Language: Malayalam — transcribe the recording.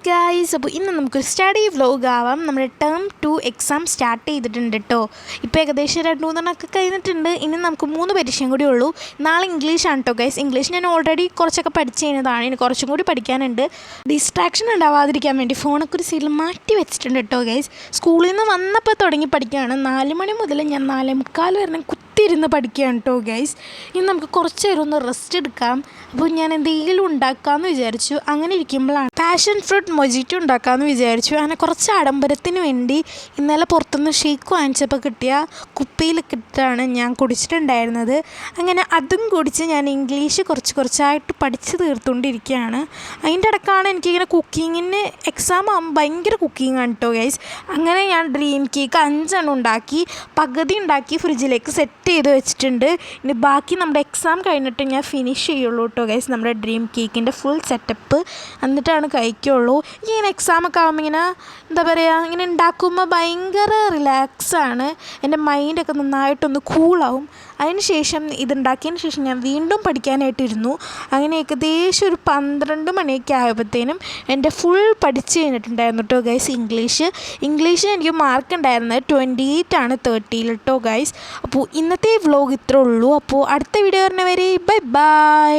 ഗൈസ്, അപ്പോൾ ഇന്ന് നമുക്കൊരു സ്റ്റഡി വ്ലോഗ് ആവാം. നമ്മുടെ ടേം 2 എക്സാം സ്റ്റാർട്ട് ചെയ്തിട്ടുണ്ട് കേട്ടോ. ഇപ്പോൾ ഏകദേശം 2-3 കഴിഞ്ഞിട്ടുണ്ട്. ഇനി നമുക്ക് 3 പരീക്ഷയും കൂടി ഉള്ളൂ. നാളെ ഇംഗ്ലീഷാണ് കേട്ടോ ഗൈസ്. ഇംഗ്ലീഷ് ഞാൻ ഓൾറെഡി കുറച്ചൊക്കെ പഠിച്ച് കഴിഞ്ഞതാണ്. ഇനി കുറച്ചും കൂടി പഠിക്കാനുണ്ട്. ഡിസ്ട്രാക്ഷൻ ഉണ്ടാവാതിരിക്കാൻ വേണ്ടി ഫോണൊക്കെ ഒരു സൈഡിൽ മാറ്റി വെച്ചിട്ടുണ്ട് കേട്ടോ ഗൈസ്. സ്കൂളിൽ നിന്ന് വന്നപ്പോൾ തുടങ്ങി പഠിക്കുകയാണ്. 4 മണി മുതൽ ഞാൻ 4:45 വരെ കുത്തിയിരുന്ന് പഠിക്കുകയാണ് കേട്ടോ ഗൈസ്. ഇനി നമുക്ക് കുറച്ച് നേരം ഒന്ന് റെസ്റ്റ് എടുക്കാം. അപ്പോൾ ഞാൻ എന്തെങ്കിലും ഉണ്ടാക്കാമെന്ന് വിചാരിച്ചു. അങ്ങനെ ഇരിക്കുമ്പോഴാണ് പാഷൻ ഫ്രൂട്ട് മൊജിറ്റോ ഉണ്ടാക്കാമെന്ന് വിചാരിച്ചു. അങ്ങനെ കുറച്ച് ആഡംബരത്തിന് വേണ്ടി ഇന്നലെ പുറത്തുനിന്ന് ഷേക്ക് വാങ്ങിച്ചപ്പോൾ കിട്ടിയ കുപ്പിയിലൊക്കെ ഇട്ടാണ് ഞാൻ കുടിച്ചിട്ടുണ്ടായിരുന്നത്. അങ്ങനെ അതും കുടിച്ച് ഞാൻ ഇംഗ്ലീഷ് കുറച്ചായിട്ട് പഠിച്ച് തീർത്തുകൊണ്ടിരിക്കുകയാണ്. അതിൻ്റെ ഇടയ്ക്കാണ് എനിക്കിങ്ങനെ കുക്കിങ്ങിന് എക്സാം ആകുമ്പോൾ ഭയങ്കര കുക്കിംഗ് ആണ് കേട്ടോ ഗൈസ്. അങ്ങനെ ഞാൻ ഡ്രീം കേക്ക് 5 എണ്ണം ഉണ്ടാക്കി, പകുതി ഉണ്ടാക്കി ഫ്രിഡ്ജിലേക്ക് സെറ്റ് ചെയ്ത് വെച്ചിട്ടുണ്ട്. ഇനി ബാക്കി നമ്മുടെ എക്സാം കഴിഞ്ഞിട്ട് ഞാൻ ഫിനിഷ് ചെയ്യുള്ളൂ കേട്ടോ ഗൈസ്, നമ്മുടെ ഡ്രീം കേക്കിൻ്റെ ഫുൾ സെറ്റപ്പ്. എന്നിട്ടാണ് കഴിക്കുള്ളൂ. ഇങ്ങനെ എക്സാമൊക്കെ ആകുമ്പോൾ ഇങ്ങനെ എന്താ പറയുക, ഇങ്ങനെ ഉണ്ടാക്കുമ്പോൾ ഭയങ്കര റിലാക്സാണ്. എൻ്റെ മൈൻഡൊക്കെ നന്നായിട്ടൊന്ന് കൂളാവും. അതിന് ശേഷം ഇതുണ്ടാക്കിയതിന് ശേഷം ഞാൻ വീണ്ടും പഠിക്കാനായിട്ടിരുന്നു. അങ്ങനെ ഏകദേശം ഒരു 12 മണിയൊക്കെ ആയപ്പോഴത്തേനും എൻ്റെ ഫുൾ പഠിച്ച് കഴിഞ്ഞിട്ടുണ്ടായിരുന്നു കേട്ടോ ഗൈസ്. ഇംഗ്ലീഷ് എനിക്ക് മാർക്ക് ഉണ്ടായിരുന്നത് 28 ആണ് 30 കേട്ടോ ഗൈസ്. അപ്പോൾ ഇന്നത്തെ വ്ലോഗ് ഇത്രേ ഉള്ളൂ. അപ്പോൾ അടുത്ത വീഡിയോ വരുന്നവരെ ബൈ ബൈ.